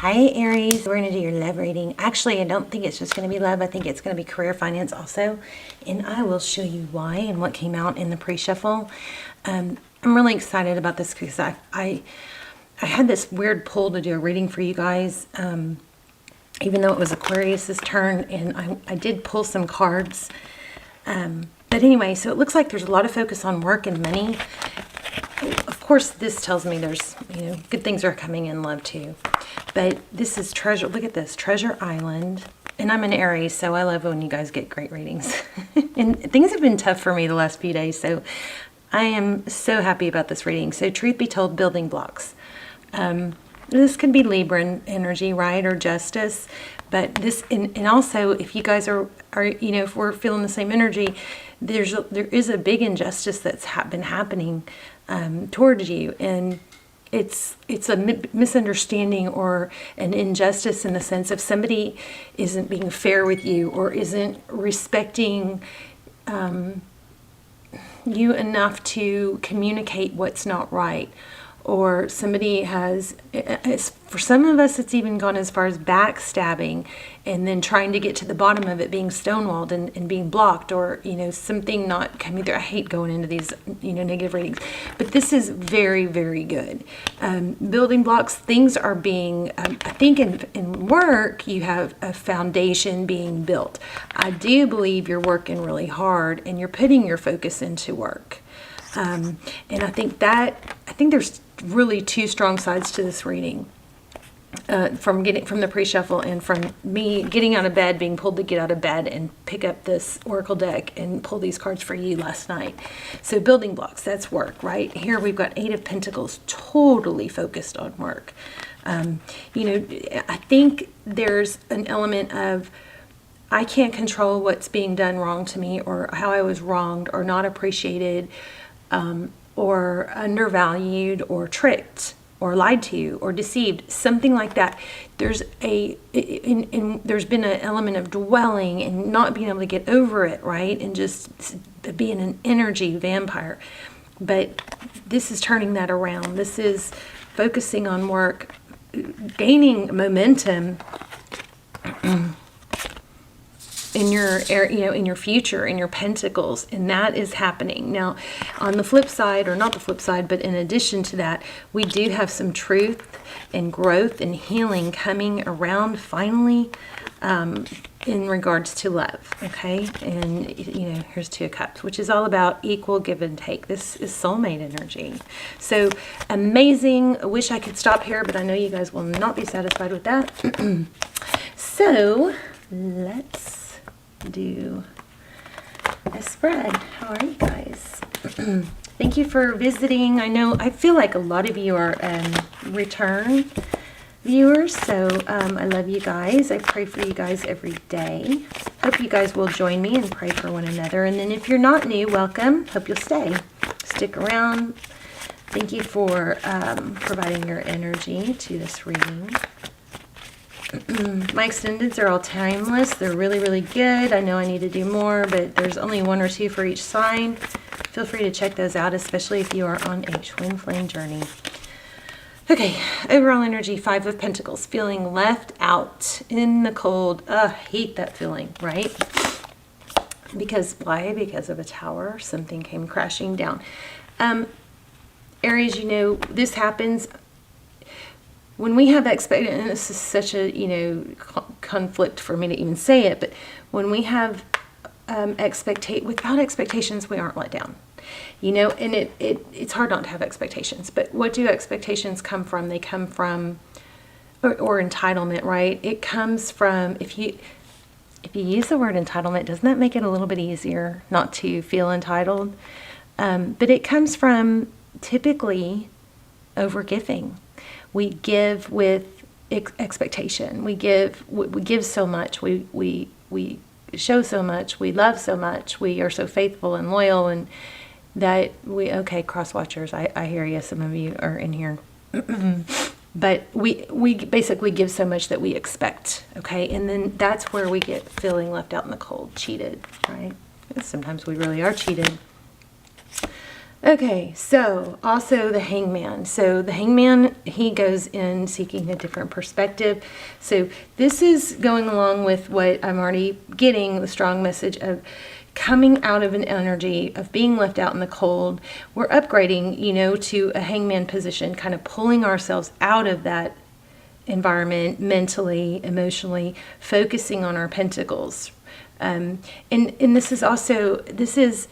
Hi Aries, we're going to do your love reading. Actually, I don't think it's just going to be love. I think it's going to be career, finance also. And I will show you why and what came out in the pre-shuffle. I'm really excited about this because I had this weird pull to do a reading for you guys, even though it was Aquarius's turn, and I did pull some cards. But anyway, so it looks like there's a lot of focus on work and money. Of course, this tells me there's, good things are coming in love too. But this is treasure. Look at this, Treasure Island. And I'm an Aries, so I love when you guys get great readings. And things have been tough for me the last few days, so I am so happy about this reading. So truth be told, building blocks. This could be Libra energy, right, or justice. But this, and also if you guys are if we're feeling the same energy, there is a big injustice that's been happening towards you, and it's a misunderstanding or an injustice in the sense of somebody isn't being fair with you or isn't respecting you enough to communicate what's not right. Or somebody has, for some of us, it's even gone as far as backstabbing and then trying to get to the bottom of it, being stonewalled and being blocked, or, something not coming through. I hate going into these, negative readings, but this is very, very good. Building blocks, things are being, I think in work, you have a foundation being built. I do believe you're working really hard and you're putting your focus into work. And I think there's really two strong sides to this reading, from the pre-shuffle and from me getting out of bed, being pulled to get out of bed and pick up this oracle deck and pull these cards for you last night. So building blocks, that's work, right? Here we've got Eight of Pentacles, totally focused on work. I think there's an element of, I can't control what's being done wrong to me, or how I was wronged or not appreciated, or undervalued or tricked or lied to or deceived, something like that. There's there's been an element of dwelling and not being able to get over it, right? And just being an energy vampire. But this is turning that around. This is focusing on work, gaining momentum in your in your future, in your pentacles, and that is happening. Now, on the flip side, or not the flip side, but in addition to that, we do have some truth and growth and healing coming around finally, in regards to love, okay? And here's Two of Cups, which is all about equal give and take. This is soulmate energy. So amazing. I wish I could stop here, but I know you guys will not be satisfied with that. So let's do a spread. How are you guys? Thank you for visiting. I feel like a lot of you are return viewers, so I love you guys. I pray for you guys every day. Hope you guys will join me and pray for one another. And then if you're not new, welcome. Hope you'll stay. Stick around. Thank you for providing your energy to this reading. My extendeds are all timeless. They're really, really good. I know I need to do more, but there's only one or two for each sign. Feel free to check those out, especially if you are on a twin flame journey. Okay, overall energy, Five of Pentacles, feeling left out in the cold. Hate that feeling, right? Because why? Because of a tower. Something came crashing down. Aries, this happens when we have expectations, and this is such a, conflict for me to even say it, but when we have without expectations, we aren't let down. And it's hard not to have expectations. But what do expectations come from? They come from, or entitlement, right? It comes from, if you use the word entitlement, doesn't that make it a little bit easier not to feel entitled? But it comes from typically overgiving. We give with expectation. We give so much. We show so much. We love so much. We are so faithful and loyal, and that okay, Crosswatchers, I hear you. Some of you are in here. But we basically give so much that we expect, okay? And then that's where we get feeling left out in the cold, cheated, right? Sometimes we really are cheated. Okay, so also the hangman. So the hangman, he goes in seeking a different perspective. So this is going along with what I'm already getting, the strong message of coming out of an energy of being left out in the cold. We're upgrading, to a hangman position, kind of pulling ourselves out of that environment mentally, emotionally, focusing on our pentacles. And this is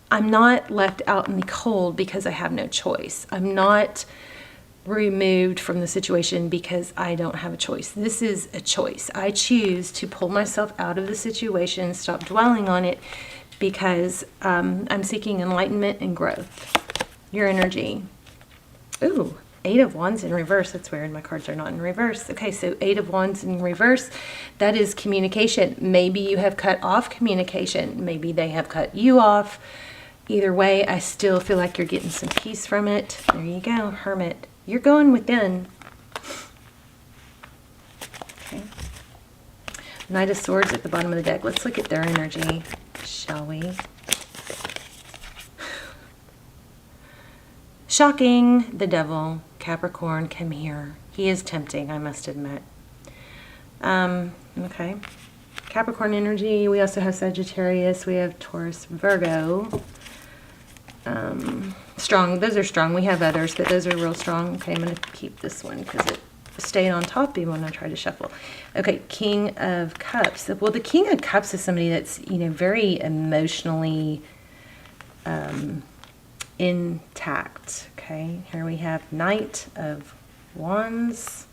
I'm not left out in the cold because I have no choice. I'm not removed from the situation because I don't have a choice. This is a choice. I choose to pull myself out of the situation, stop dwelling on it, because I'm seeking enlightenment and growth. Your energy. Ooh, 8 of Wands in reverse. That's weird. My cards are not in reverse. Okay, so 8 of Wands in reverse. That is communication. Maybe you have cut off communication. Maybe they have cut you off. Either way, I still feel like you're getting some peace from it. There you go, Hermit. You're going within. Okay. Knight of Swords at the bottom of the deck. Let's look at their energy, shall we? Shocking. The Devil. Capricorn, come here. He is tempting, I must admit. Okay. Capricorn energy. We also have Sagittarius. We have Taurus, Virgo. Strong. Those are strong. We have others, but those are real strong. Okay, I'm going to keep this one because it stayed on top even when I tried to shuffle. Okay, King of Cups. Well, the King of Cups is somebody that's, very emotionally intact. Okay, here we have Knight of Wands.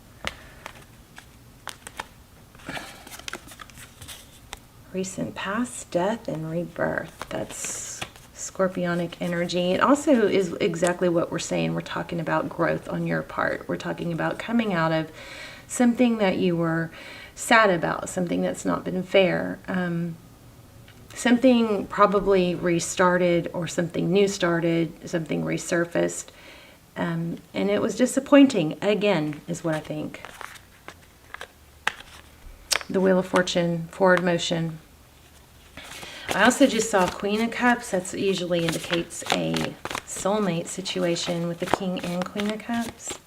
Recent past, death, and rebirth. That's Scorpionic energy. It also is exactly what we're saying. We're talking about growth on your part. We're talking about coming out of something that you were sad about, something that's not been fair. Something probably restarted or something new started, something resurfaced. And it was disappointing, again, is what I think. The Wheel of Fortune, forward motion. I also just saw Queen of Cups. That usually indicates a soulmate situation with the King and Queen of Cups.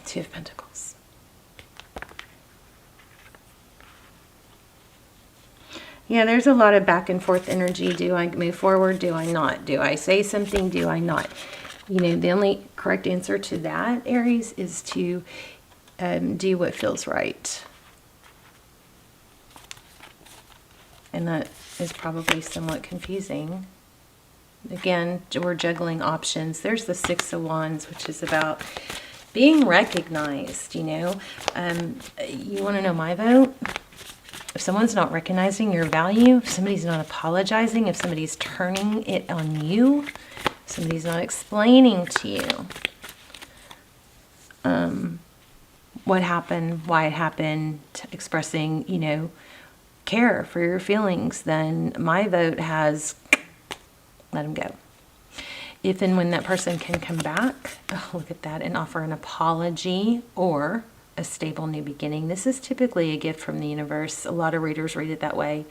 Two of Pentacles. Yeah, there's a lot of back and forth energy. Do I move forward? Do I not? Do I say something? Do I not? The only correct answer to that, Aries, is to do what feels right. And that is probably somewhat confusing. Again, we're juggling options. There's the Six of Wands, which is about being recognized, You want to know my vote? If someone's not recognizing your value, if somebody's not apologizing, if somebody's turning it on you, if somebody's not explaining to you what happened, why it happened, expressing, care for your feelings, then my vote has let them go. If and when that person can come back, look at that, and offer an apology or a stable new beginning. This is typically a gift from the universe. A lot of readers read it that way.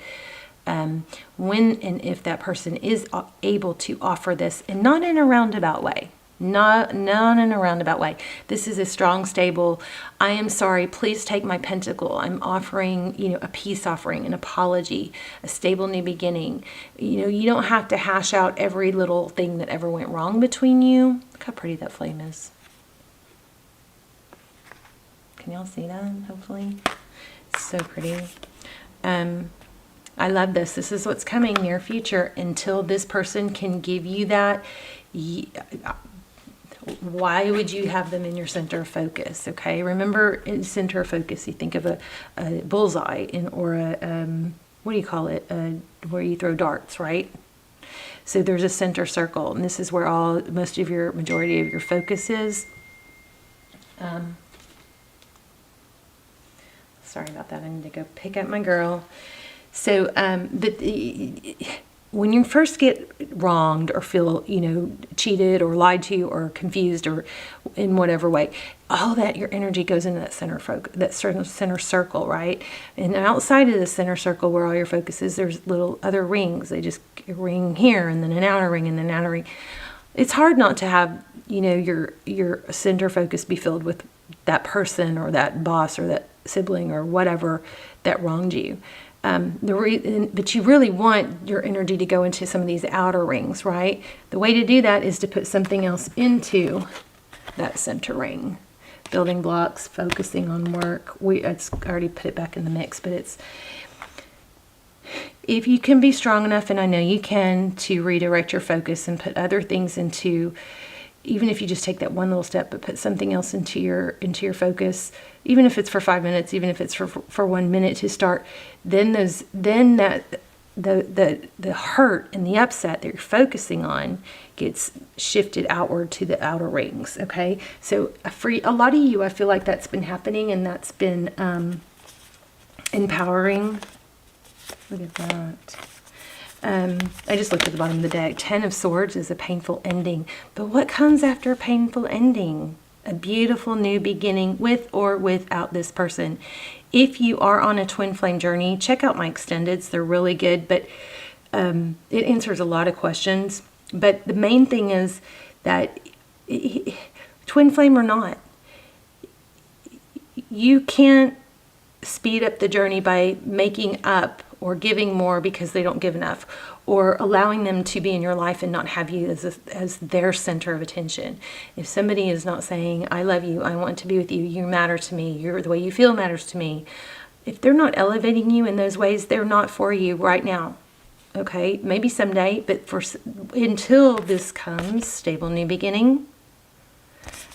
When and if that person is able to offer this, and not in a roundabout way, not in a roundabout way. This is a strong, stable, I am sorry, please take my pentacle. I'm offering, a peace offering, an apology, a stable new beginning. You don't have to hash out every little thing that ever went wrong between you. Look how pretty that flame is. Can y'all see that, hopefully? It's so pretty. I love this. This is what's coming near future. Until this person can give you that, why would you have them in your center of focus? Okay, remember, in center of focus, you think of a bullseye or a what do you call it? Where you throw darts, right? So there's a center circle, and this is where majority of your focus is. Sorry about that. I need to go pick up my girl. So, but when you first get wronged or feel, cheated or lied to or confused or in whatever way, all that your energy goes into that center circle, right? And outside of the center circle where all your focus is, there's little other rings. They just ring here and then an outer ring and then an outer ring. It's hard not to have, your center focus be filled with that person or that boss or that sibling or whatever that wronged you. But you really want your energy to go into some of these outer rings, right? The way to do that is to put something else into that center ring. Building blocks, focusing on work. I already put it back in the mix, but if you can be strong enough, and I know you can, to redirect your focus and put other things into, even if you just take that one little step, but put something else into your focus, even if it's for 5 minutes, even if it's for 1 minute to start, then the hurt and the upset that you're focusing on gets shifted outward to the outer rings. Okay, so a lot of you, I feel like that's been happening, and that's been empowering. Look at that. I just looked at the bottom of the deck. 10 of Swords is a painful ending. But what comes after a painful ending? A beautiful new beginning with or without this person. If you are on a twin flame journey, check out my extendeds. They're really good, but it answers a lot of questions. But the main thing is that twin flame or not, you can't speed up the journey by making up or giving more because they don't give enough, or allowing them to be in your life and not have you as their center of attention. If somebody is not saying, I love you, I want to be with you, you matter to me, the way you feel matters to me, if they're not elevating you in those ways, they're not for you right now. Okay, maybe someday, but until this comes, stable new beginning,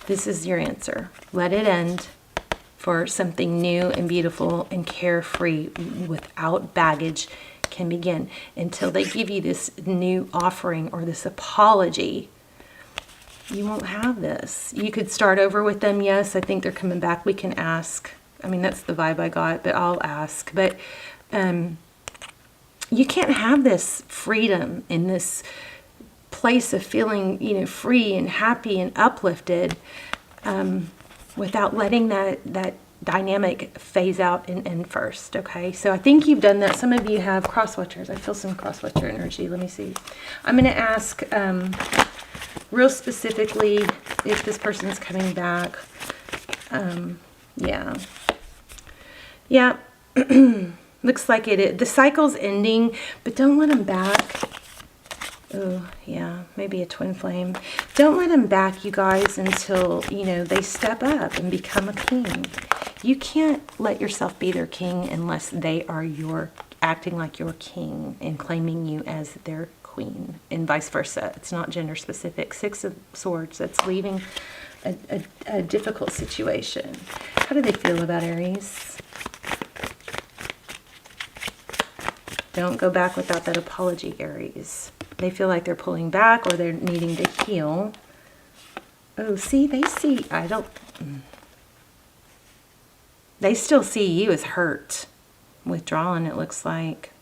this is your answer. Let it end for something new and beautiful and carefree without baggage can begin. Until they give you this new offering or this apology, you won't have this. You could start over with them. Yes, I think they're coming back. We can ask. I mean, that's the vibe I got, but I'll ask. But you can't have this freedom in this place of feeling, free and happy and uplifted without letting that dynamic phase out and end first. Okay, so I think you've done that. Some of you have Crosswatchers. I feel some Crosswatcher energy. Let me see. I'm going to ask real specifically if this person's coming back. Yeah. Looks like it. The cycle's ending, but don't let them back. Oh, yeah, maybe a twin flame. Don't let them back, you guys, until, they step up and become a king. You can't let yourself be their king unless they are acting like your king and claiming you as their queen, and vice versa. It's not gender specific. 6 of Swords, that's leaving a difficult situation. How do they feel about Aries? Don't go back without that apology, Aries. They feel like they're pulling back or they're needing to heal. Oh, see, they still see you as hurt. Withdrawn, it looks like.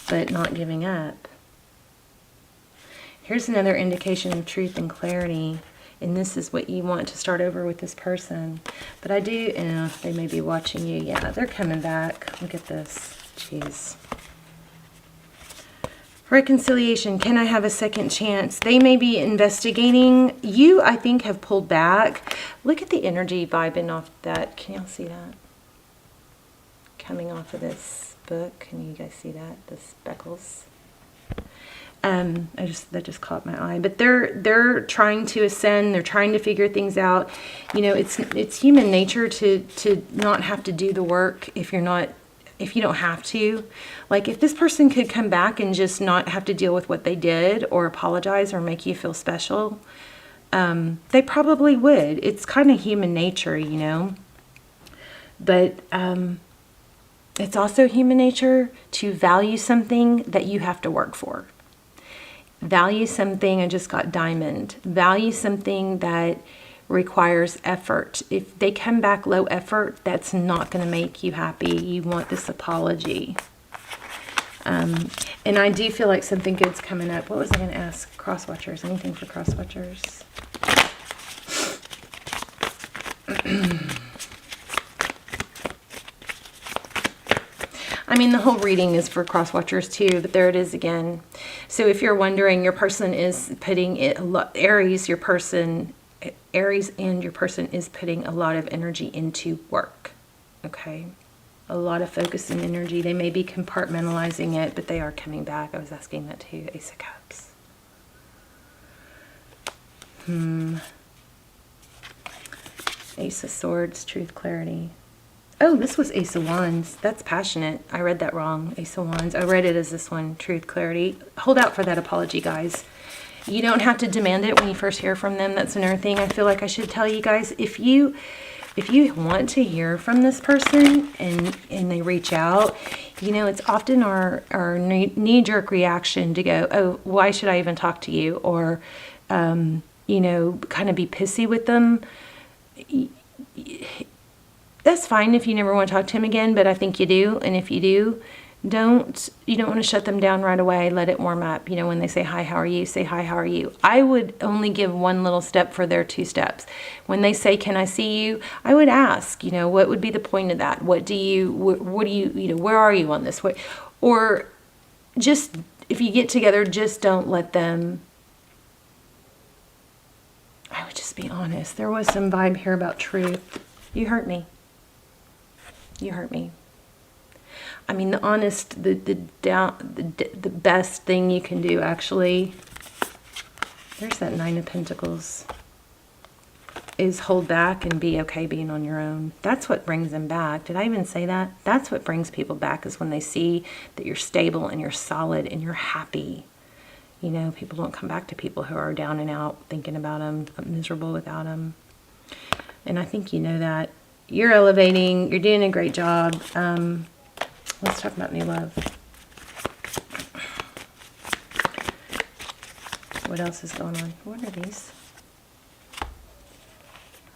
But not giving up. Here's another indication of truth and clarity. And this is what you want to start over with this person. But I do, they may be watching you. Yeah, they're coming back. Look at this. Jeez. Reconciliation. Can I have a second chance? They may be investigating. You, I think, have pulled back. Look at the energy vibing off that. Can y'all see that? Coming off of this book. Can you guys see that? The speckles. That just caught my eye. But they're trying to ascend. They're trying to figure things out. It's human nature to not have to do the work if you don't have to. Like, if this person could come back and just not have to deal with what they did or apologize or make you feel special, they probably would. It's kind of human nature, But it's also human nature to value something that you have to work for. Value something, I just got diamond. Value something that requires effort. If they come back low effort, that's not going to make you happy. You want this apology. And I do feel like something good's coming up. What was I going to ask Crosswatchers? Anything for Crosswatchers? I mean, the whole reading is for Crosswatchers too, but there it is again. So if you're wondering, your person is putting it a lot, Aries and your person is putting a lot of energy into work. Okay? A lot of focus and energy. They may be compartmentalizing it, but they are coming back. I was asking that too. Ace of Cups. Ace of Swords, truth, clarity. Oh, this was Ace of Wands. That's passionate. I read that wrong. Ace of Wands. I read it as this one, truth, clarity. Hold out for that apology, guys. You don't have to demand it when you first hear from them. That's another thing I feel like I should tell you guys. If you want to hear from this person and they reach out, you know, it's often our knee-jerk reaction to go, oh, why should I even talk to you? Or, you know, kind of be pissy with them. That's fine if you never want to talk to him again, but I think you do. And if you do, you don't want to shut them down right away. Let it warm up. You know, when they say, hi, how are you? Say, hi, how are you? I would only give one little step for their 2 steps. When they say, can I see you? I would ask, you know, what would be the point of that? What do you, where are you on this? Or just, if you get together, just don't let them, I would just be honest. There was some vibe here about truth. You hurt me. You hurt me. I mean, the honest, the best thing you can do, actually, there's that 9 of Pentacles, is hold back and be okay being on your own. That's what brings them back. Did I even say that? That's what brings people back, is when they see that you're stable and you're solid and you're happy. You know, people don't come back to people who are down and out, thinking about them, miserable without them. And I think you know that. You're elevating. You're doing a great job. Let's talk about new love. What else is going on? What are these?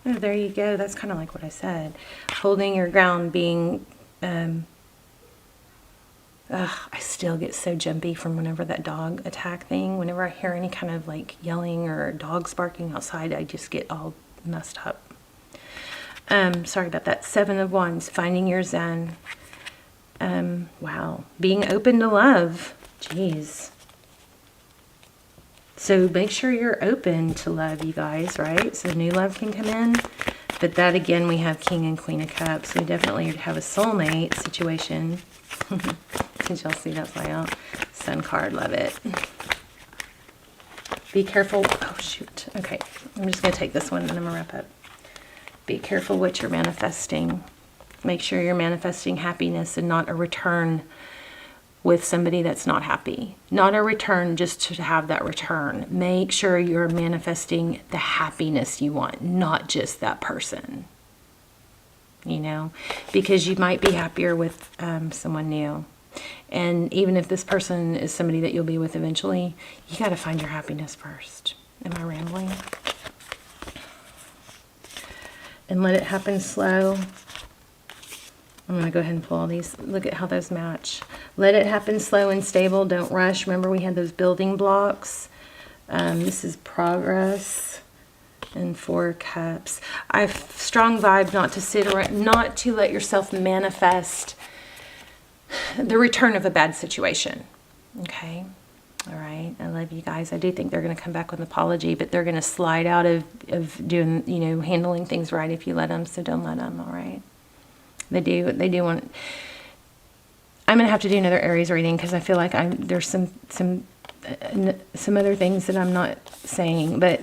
Oh, there you go. That's kind of like what I said. Holding your ground, being... I still get so jumpy from whenever that dog attack thing. Whenever I hear any kind of like yelling or dogs barking outside, I just get all messed up. Sorry about that. 7 of Wands, finding your zen. Wow. Being open to love. Jeez. So make sure you're open to love, you guys, right? So new love can come in. But that, again, we have King and Queen of Cups. So we definitely have a soulmate situation. Did y'all see that play out? Sun card, love it. Be careful. Oh, shoot. Okay. I'm just going to take this one and then I'm going to wrap up. Be careful what you're manifesting. Make sure you're manifesting happiness and not a return with somebody that's not happy. Not a return just to have that return. Make sure you're manifesting the happiness you want, not just that person. You know, because you might be happier with someone new. And even if this person is somebody that you'll be with eventually, you got to find your happiness first. Am I rambling? And let it happen slow. I'm going to go ahead and pull all these. Look at how those match. Let it happen slow and stable. Don't rush. Remember, we had those building blocks. This is progress. And 4 cups. I have strong vibe not to sit around, not to let yourself manifest the return of a bad situation. Okay? All right. I love you guys. I do think they're going to come back with an apology, but they're going to slide out of doing, you know, handling things right if you let them. So don't let them. All right. They do want. I'm going to have to do another Aries reading because I feel like there's some other things that I'm not saying, but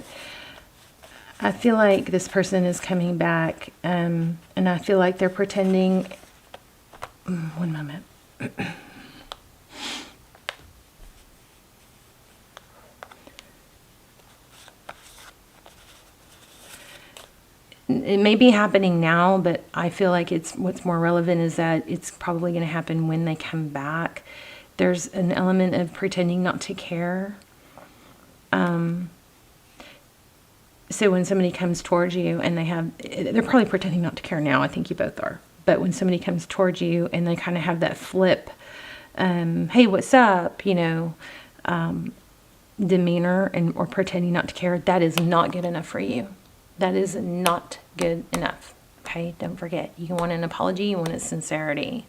I feel like this person is coming back, and I feel like they're pretending. One moment. It may be happening now, but I feel like what's more relevant is that it's probably going to happen when they come back. There's an element of pretending not to care. So when somebody comes towards you and they're probably pretending not to care now. I think you both are. But when somebody comes towards you and they kind of have that flip hey, what's up, demeanor or pretending not to care, that is not good enough for you. That is not good enough. Okay, don't forget. You want an apology, you want a sincerity.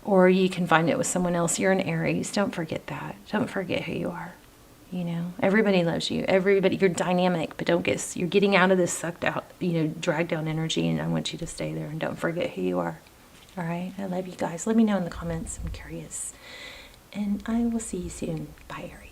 Or you can find it with someone else. You're an Aries. Don't forget that. Don't forget who you are. Everybody loves you. Everybody, you're dynamic, but you're getting out of this sucked out, dragged down energy, and I want you to stay there and don't forget who you are. All right, I love you guys. Let me know in the comments. I'm curious. And I will see you soon. Bye, Aries.